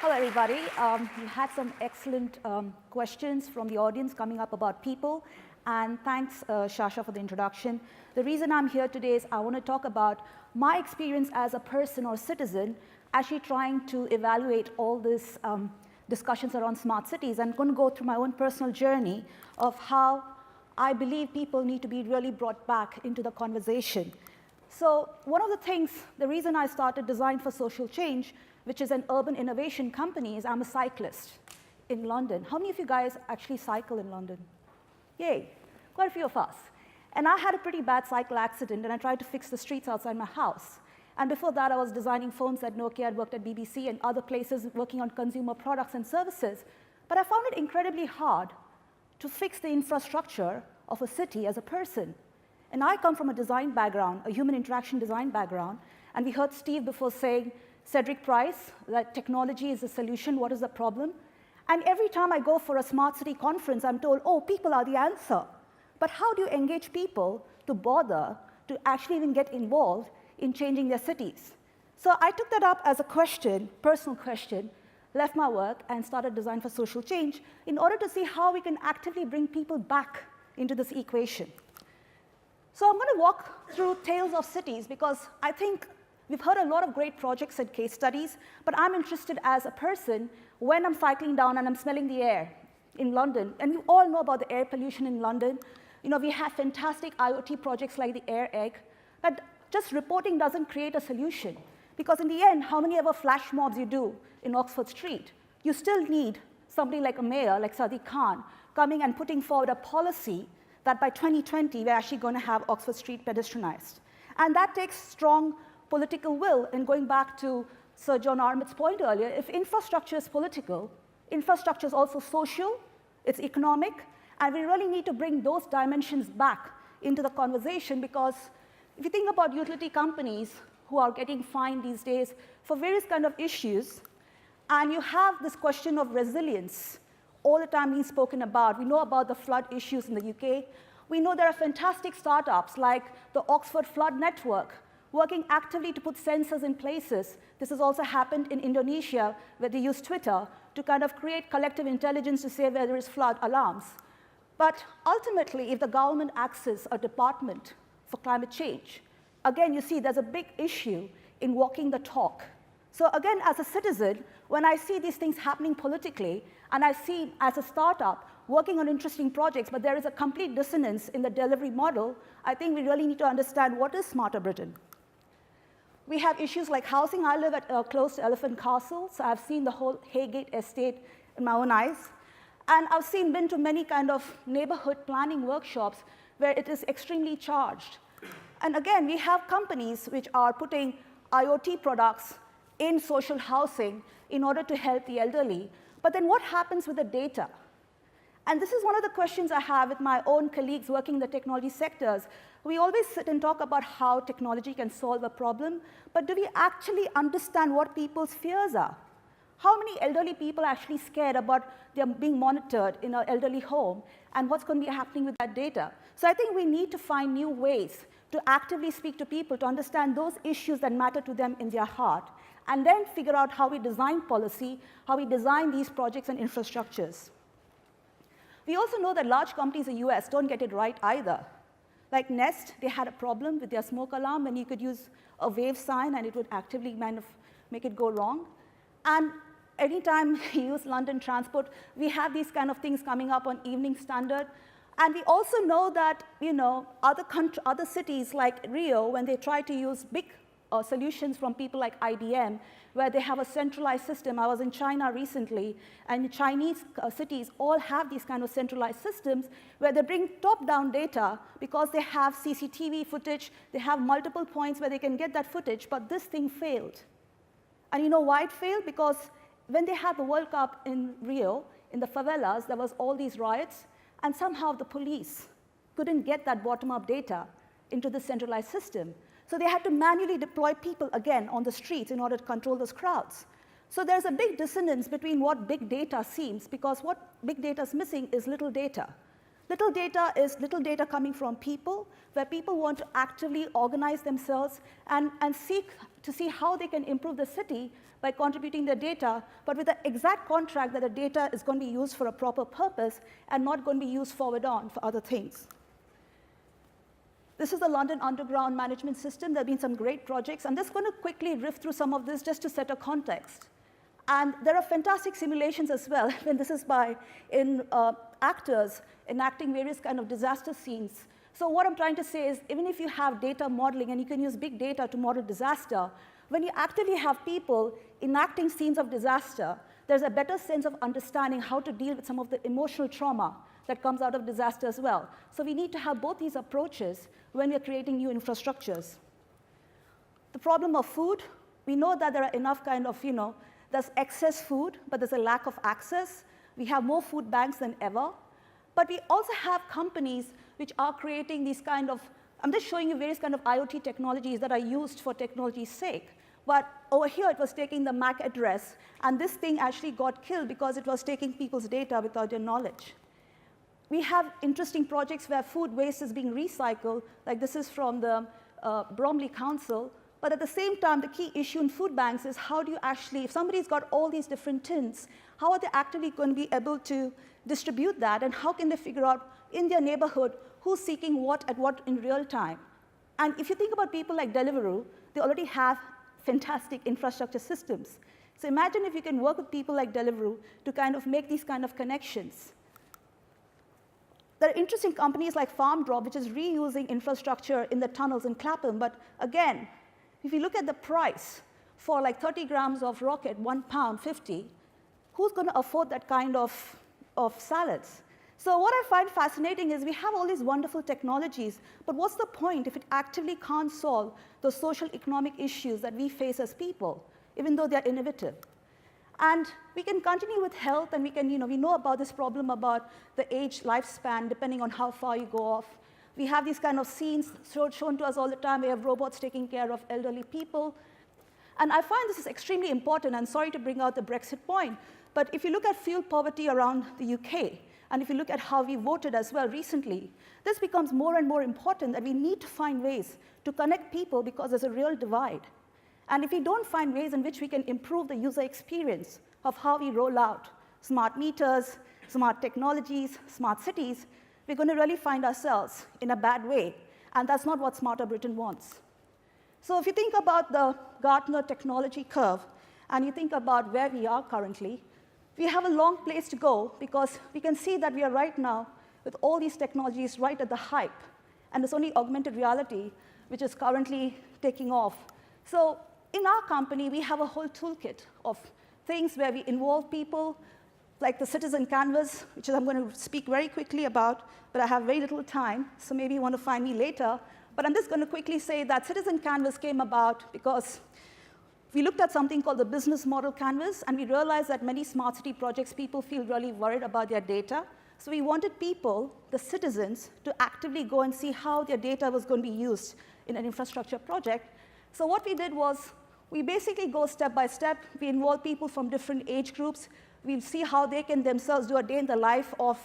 Hello, everybody. We had some excellent questions from the audience coming up about people. And thanks, Shasha, for the introduction. The reason I'm here today is I want to talk about my experience as a person or citizen actually trying to evaluate all these discussions around smart cities. I'm going to go through my own personal journey of how I believe people need to be really brought back into the conversation. So one of the things, the reason I started Design for Social Change, which is an urban innovation company, is I'm a cyclist in London. How many of you guys actually cycle in London? Yay, quite a few of us. And I had a pretty bad cycle accident, and I tried to fix the streets outside my house. And before that, I was designing phones at Nokia, I'd worked at BBC and other places working on consumer products and services. But I found it incredibly hard to fix the infrastructure of a city as a person. And I come from a design background, a human interaction design background, and we heard Steve before saying, Cedric Price, that technology is the solution, what is the problem? And every time I go for a smart city conference, I'm told, oh, people are the answer. But how do you engage people to bother to actually even get involved in changing their cities? So I took that up as a question, personal question, left my work and started Design for Social Change in order to see how we can actively bring people back into this equation. So I'm going to walk through tales of cities because I think we've heard a lot of great projects and case studies, but I'm interested as a person when I'm cycling down and I'm smelling the air in London. And you all know about the air pollution in London. You know, we have fantastic IoT projects like the Air Egg, but just reporting doesn't create a solution. Because in the end, how many ever flash mobs you do in Oxford Street, you still need somebody like a mayor, like Sadiq Khan, coming and putting forward a policy that by 2020, we're actually going to have Oxford Street pedestrianized. And that takes strong political will. And going back to Sir John Armitt's point earlier, if infrastructure is political, infrastructure is also social, it's economic, and we really need to bring those dimensions back into the conversation because if you think about utility companies who are getting fined these days for various kind of issues, and you have this question of resilience all the time being spoken about. We know about the flood issues in the UK. We know there are fantastic startups like the Oxford Flood Network working actively to put sensors in places. This has also happened in Indonesia, where they use Twitter to kind of create collective intelligence to say where there is flood alarms. But ultimately, if the government acts as a department for climate change, again, you see there's a big issue in walking the talk. So again, as a citizen, when I see these things happening politically, and I see as a startup working on interesting projects, but there is a complete dissonance in the delivery model, I think we really need to understand what is Smarter Britain. We have issues like housing. I live at close to Elephant Castle, so I've seen the whole Haygate estate in my own eyes. And I've been to many kind of neighborhood planning workshops where it is extremely charged. And again, we have companies which are putting IoT products in social housing in order to help the elderly. But then what happens with the data? And this is one of the questions I have with my own colleagues working in the technology sectors. We always sit and talk about how technology can solve a problem, but do we actually understand what people's fears are? How many elderly people are actually scared about them being monitored in an elderly home, and what's going to be happening with that data? So I think we need to find new ways to actively speak to people to understand those issues that matter to them in their heart, and then figure out how we design policy, how we design these projects and infrastructures. We also know that large companies in the US don't get it right either. Like Nest, they had a problem with their smoke alarm, and you could use a wave sign, and it would actively kind of make it go wrong. And anytime you use London Transport, we have these kind of things coming up on Evening Standard. And we also know that, you know, other cities like Rio, when they try to use big solutions from people like IBM, where they have a centralized system. I was in China recently, and Chinese cities all have these kind of centralized systems where they bring top-down data because they have CCTV footage, they have multiple points where they can get that footage, but this thing failed. And you know why it failed? Because when they had the World Cup in Rio, in the favelas, there was all these riots, and somehow the police couldn't get that bottom-up data into the centralized system. So they had to manually deploy people again on the streets in order to control those crowds. So there's a big dissonance between what big data seems, because what big data is missing is little data. Little data is little data coming from people, where people want to actively organize themselves and seek to see how they can improve the city by contributing their data, but with the exact contract that the data is going to be used for a proper purpose and not going to be used forward on for other things. This is the London Underground Management System. There have been some great projects. I'm just going to quickly riff through some of this just to set a context. And there are fantastic simulations as well, and this is by actors enacting various kind of disaster scenes. So what I'm trying to say is, even if you have data modeling, and you can use big data to model disaster, when you actively have people enacting scenes of disaster, there's a better sense of understanding how to deal with some of the emotional trauma that comes out of disaster as well. So we need to have both these approaches when we're creating new infrastructures. The problem of food, we know that there are enough kind of, there's excess food, but there's a lack of access. We have more food banks than ever. But we also have companies which are creating these kind of, I'm just showing you various kind of IoT technologies that are used for technology's sake. But over here, it was taking the MAC address, and this thing actually got killed because it was taking people's data without their knowledge. We have interesting projects where food waste is being recycled, like this is from the Bromley Council. But at the same time, the key issue in food banks is how do you actually, if somebody's got all these different tins, how are they actually going to be able to distribute that, and how can they figure out in their neighborhood who's seeking what at what in real time? And if you think about people like Deliveroo, they already have fantastic infrastructure systems. So imagine if you can work with people like Deliveroo to kind of make these kind of connections. There are interesting companies like FarmDrop, which is reusing infrastructure in the tunnels in Clapham. But again, if you look at the price for like 30 grams of rocket, £1.50, who's going to afford that kind of salads? So what I find fascinating is we have all these wonderful technologies, but what's the point if it actively can't solve the social economic issues that we face as people, even though they're innovative? And we can continue with health, and we can, we know about this problem about the age lifespan, depending on how far you go off. We have these kind of scenes shown to us all the time. We have robots taking care of elderly people. And I find this is extremely important. I'm sorry to bring out the Brexit point, but if you look at fuel poverty around the UK, and if you look at how we voted as well recently, this becomes more and more important that we need to find ways to connect people because there's a real divide. And if we don't find ways in which we can improve the user experience of how we roll out smart meters, smart technologies, smart cities, we're going to really find ourselves in a bad way. And that's not what Smarter Britain wants. So if you think about the Gartner technology curve, and you think about where we are currently, we have a long place to go, because we can see that we are right now with all these technologies right at the hype. And it's only augmented reality which is currently taking off. So in our company, we have a whole toolkit of things where we involve people, like the Citizen Canvas, which I'm going to speak very quickly about, but I have very little time, so maybe you want to find me later. But I'm just going to quickly say that Citizen Canvas came about because we looked at something called the business model canvas, and we realized that many smart city projects, people feel really worried about their data. So we wanted people, the citizens, to actively go and see how their data was going to be used in an infrastructure project. So what we did was, we basically go step by step. We involve people from different age groups. We'll see how they can themselves do a day in the life of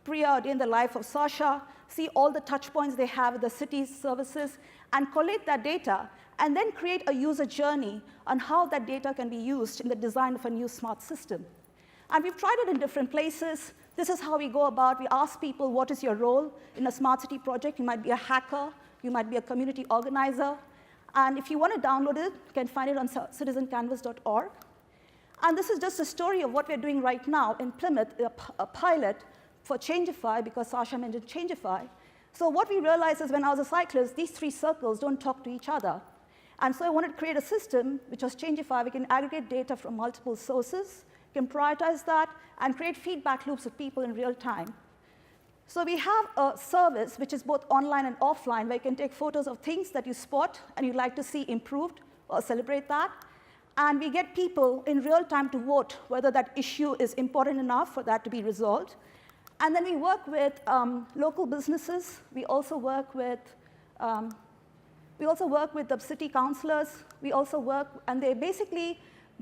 Priya, a day in the life of Sasha, see all the touch points they have with the city's services, and collect that data, and then create a user journey on how that data can be used in the design of a new smart system. And we've tried it in different places. This is how we go about. We ask people, what is your role in a smart city project? You might be a hacker. You might be a community organizer. And if you want to download it, you can find it on citizencanvas.org. And this is just a story of what we're doing right now in Plymouth, a pilot for Changeify, because Sasha mentioned Changeify. So what we realized is when I was a cyclist, these three circles don't talk to each other. And so I wanted to create a system, which was Changeify. We can aggregate data from multiple sources, can prioritize that, and create feedback loops with people in real time. So we have a service which is both online and offline, where you can take photos of things that you spot and you'd like to see improved or celebrate that. And we get people in real time to vote whether that issue is important enough for that to be resolved. And then we work with local businesses. We also work with the city councillors. We also work, and they basically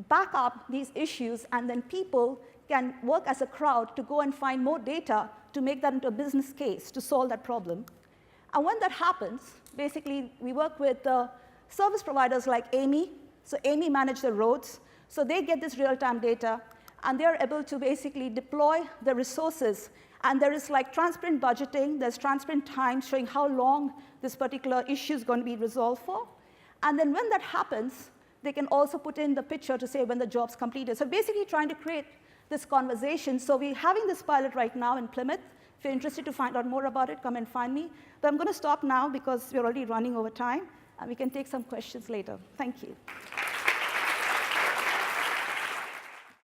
back up these issues, and then people can work as a crowd to go and find more data to make that into a business case to solve that problem. And when that happens, basically, we work with service providers like Amy. So Amy manages the roads. So they get this real-time data, and they're able to basically deploy the resources. And there is like transparent budgeting. There's transparent time showing how long this particular issue is going to be resolved for. And then when that happens, they can also put in the picture to say when the job's completed. So basically trying to create this conversation. So we're having this pilot right now in Plymouth. If you're interested to find out more about it, come and find me. But I'm going to stop now because we're already running over time, and we can take some questions later. Thank you.